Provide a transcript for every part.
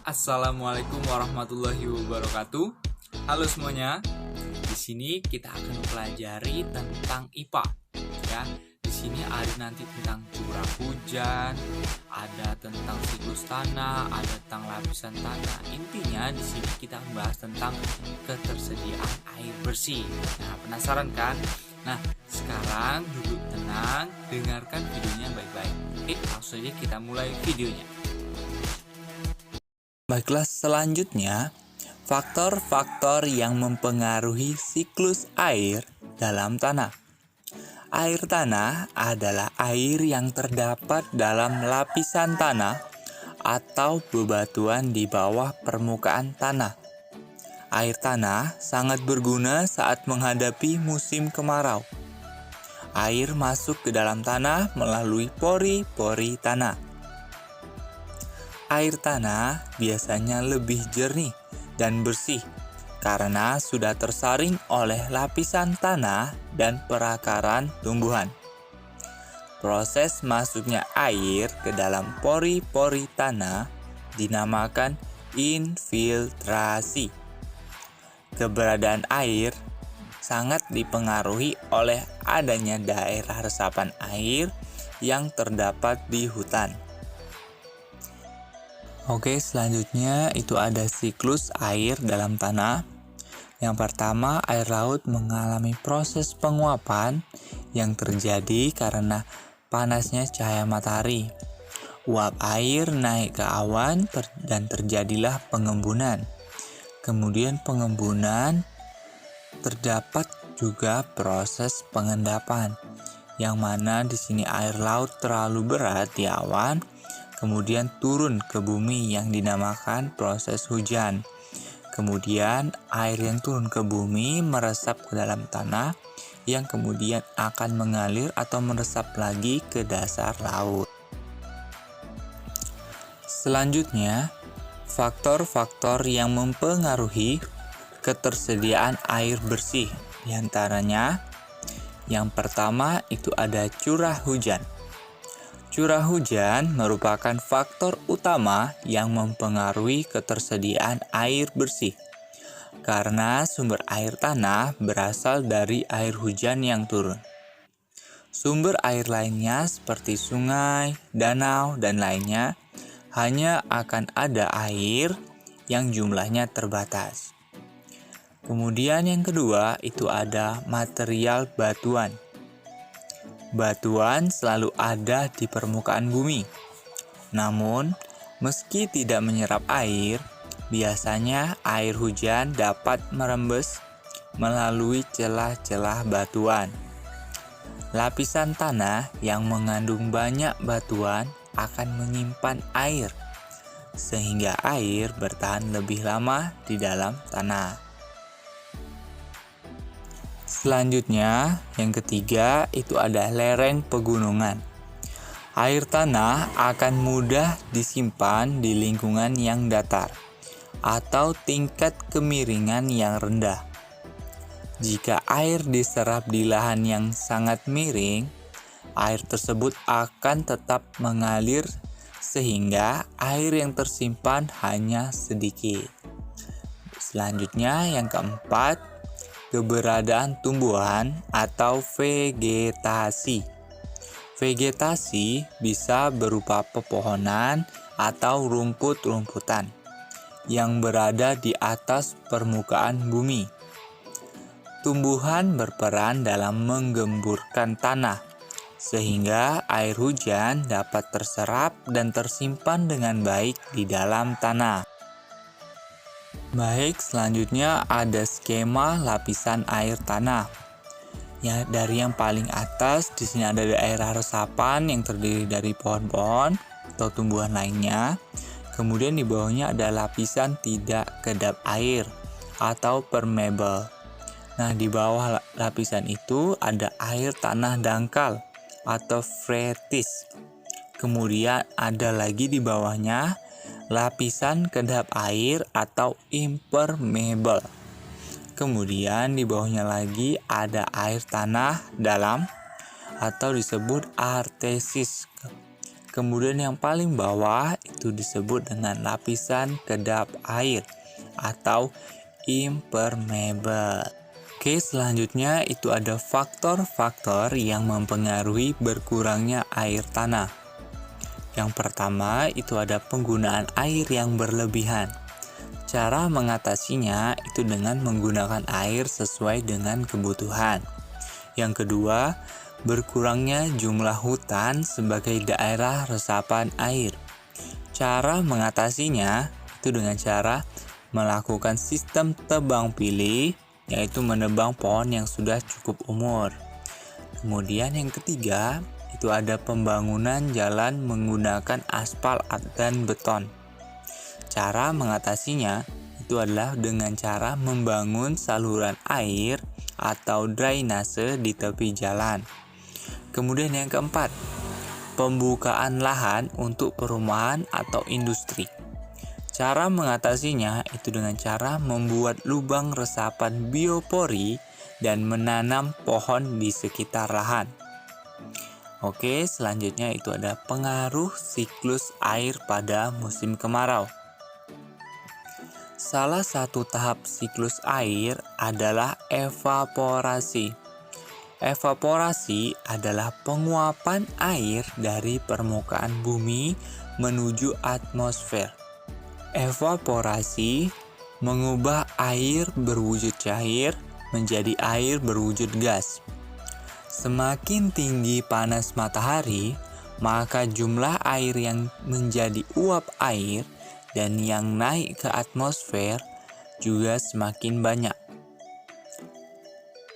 Assalamualaikum warahmatullahi wabarakatuh. Halo semuanya. Di sini kita akan mempelajari tentang IPA. Ya, di sini ada nanti tentang curah hujan, ada tentang siklus tanah, ada tentang lapisan tanah. Intinya di sini kita membahas tentang ketersediaan air bersih. Nah, penasaran kan? Nah, sekarang duduk tenang, dengarkan videonya baik-baik. Oke, langsung saja kita mulai videonya. Baiklah, selanjutnya faktor-faktor yang mempengaruhi siklus air dalam tanah. Air tanah adalah air yang terdapat dalam lapisan tanah atau bebatuan di bawah permukaan tanah. Air tanah sangat berguna saat menghadapi musim kemarau. Air masuk ke dalam tanah melalui pori-pori tanah. Air tanah biasanya lebih jernih dan bersih karena sudah tersaring oleh lapisan tanah dan perakaran tumbuhan. Proses masuknya air ke dalam pori-pori tanah dinamakan infiltrasi. Keberadaan air sangat dipengaruhi oleh adanya daerah resapan air yang terdapat di hutan. Oke, selanjutnya itu ada siklus air dalam tanah. Yang pertama, air laut mengalami proses penguapan yang terjadi karena panasnya cahaya matahari. Uap air naik ke awan dan terjadilah pengembunan. Kemudian pengembunan terdapat juga proses pengendapan, yang mana di sini air laut terlalu berat di awan, kemudian turun ke bumi yang dinamakan proses hujan. Kemudian air yang turun ke bumi meresap ke dalam tanah yang kemudian akan mengalir atau meresap lagi ke dasar laut. Selanjutnya, faktor-faktor yang mempengaruhi ketersediaan air bersih. Di antaranya, yang pertama itu ada curah hujan. Curah hujan merupakan faktor utama yang mempengaruhi ketersediaan air bersih, karena sumber air tanah berasal dari air hujan yang turun. Sumber air lainnya seperti sungai, danau, dan lainnya hanya akan ada air yang jumlahnya terbatas. Kemudian yang kedua itu ada material batuan. Batuan selalu ada di permukaan bumi. Namun, meski tidak menyerap air, biasanya air hujan dapat merembes melalui celah-celah batuan. Lapisan tanah yang mengandung banyak batuan akan menyimpan air, sehingga air bertahan lebih lama di dalam tanah. Selanjutnya, yang ketiga itu ada lereng pegunungan. Air tanah akan mudah disimpan di lingkungan yang datar atau tingkat kemiringan yang rendah. Jika air diserap di lahan yang sangat miring, air tersebut akan tetap mengalir sehingga air yang tersimpan hanya sedikit. Selanjutnya, yang keempat, keberadaan tumbuhan atau vegetasi. Vegetasi bisa berupa pepohonan atau rumput-rumputan yang berada di atas permukaan bumi. Tumbuhan berperan dalam menggemburkan tanah, sehingga air hujan dapat terserap dan tersimpan dengan baik di dalam tanah. Baik, selanjutnya ada skema lapisan air tanah. Ya, dari yang paling atas di sini ada daerah resapan yang terdiri dari pohon-pohon atau tumbuhan lainnya. Kemudian di bawahnya ada lapisan tidak kedap air atau permeable. Nah, di bawah lapisan itu ada air tanah dangkal atau freatis. Kemudian ada lagi di bawahnya lapisan kedap air atau impermeable. Kemudian di bawahnya lagi ada air tanah dalam atau disebut artesis. Kemudian yang paling bawah itu disebut dengan lapisan kedap air atau impermeable. Oke, selanjutnya itu ada faktor-faktor yang mempengaruhi berkurangnya air tanah. Yang pertama itu ada penggunaan air yang berlebihan. Cara mengatasinya itu dengan menggunakan air sesuai dengan kebutuhan. Yang kedua, berkurangnya jumlah hutan sebagai daerah resapan air. Cara mengatasinya itu dengan cara melakukan sistem tebang pilih, yaitu menebang pohon yang sudah cukup umur. Kemudian yang ketiga, itu ada pembangunan jalan menggunakan aspal dan beton. Cara mengatasinya itu adalah dengan cara membangun saluran air atau drainase di tepi jalan. Kemudian yang keempat, pembukaan lahan untuk perumahan atau industri. Cara mengatasinya itu dengan cara membuat lubang resapan biopori dan menanam pohon di sekitar lahan. Oke, selanjutnya itu ada pengaruh siklus air pada musim kemarau. Salah satu tahap siklus air adalah evaporasi. Evaporasi adalah penguapan air dari permukaan bumi menuju atmosfer. Evaporasi mengubah air berwujud cair menjadi air berwujud gas. Semakin tinggi panas matahari, maka jumlah air yang menjadi uap air dan yang naik ke atmosfer juga semakin banyak.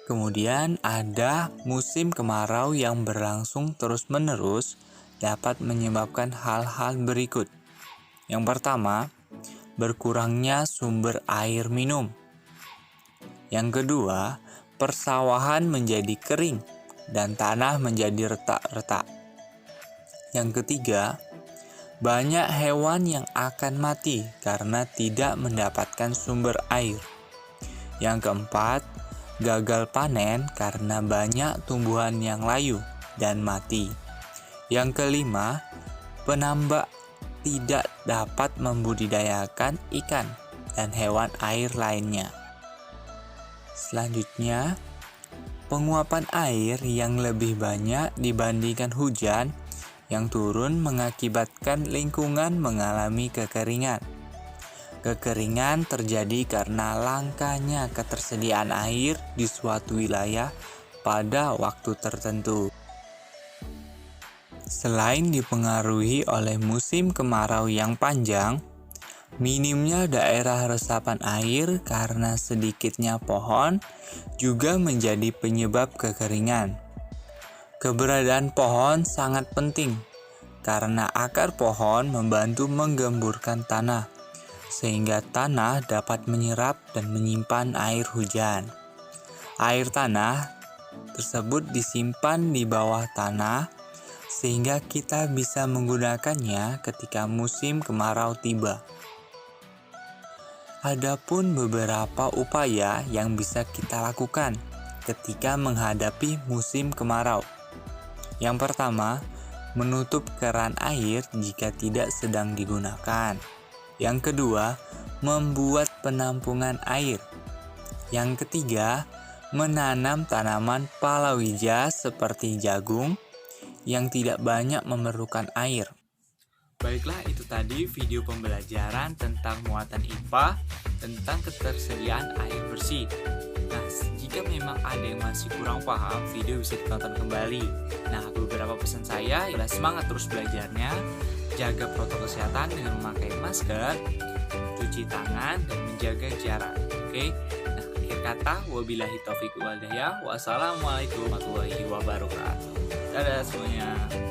Kemudian ada musim kemarau yang berlangsung terus-menerus dapat menyebabkan hal-hal berikut. Yang pertama, berkurangnya sumber air minum. Yang kedua, persawahan menjadi kering dan tanah menjadi retak-retak. Yang ketiga, banyak hewan yang akan mati karena tidak mendapatkan sumber air. Yang keempat, gagal panen karena banyak tumbuhan yang layu dan mati. Yang kelima, penambak tidak dapat membudidayakan ikan dan hewan air lainnya. Selanjutnya, penguapan air yang lebih banyak dibandingkan hujan yang turun mengakibatkan lingkungan mengalami kekeringan. Kekeringan terjadi karena langkanya ketersediaan air di suatu wilayah pada waktu tertentu. Selain dipengaruhi oleh musim kemarau yang panjang, minimnya daerah resapan air karena sedikitnya pohon juga menjadi penyebab kekeringan. Keberadaan pohon sangat penting karena akar pohon membantu menggemburkan tanah, sehingga tanah dapat menyerap dan menyimpan air hujan. Air tanah tersebut disimpan di bawah tanah, sehingga kita bisa menggunakannya ketika musim kemarau tiba. Adapun beberapa upaya yang bisa kita lakukan ketika menghadapi musim kemarau. Yang pertama, menutup keran air jika tidak sedang digunakan. Yang kedua, membuat penampungan air. Yang ketiga, menanam tanaman palawija seperti jagung yang tidak banyak memerlukan air. Baiklah, itu tadi video pembelajaran tentang muatan IPA tentang ketersediaan air bersih. Nah, jika memang ada yang masih kurang paham, video bisa ditonton kembali. Nah, beberapa pesan saya adalah semangat terus belajarnya, jaga protokol kesehatan dengan memakai masker, cuci tangan, dan menjaga jarak. Oke? Nah, akhir kata, wabillahi taufiq wal hidayah. Wassalamualaikum warahmatullahi wabarakatuh. Dadah semuanya.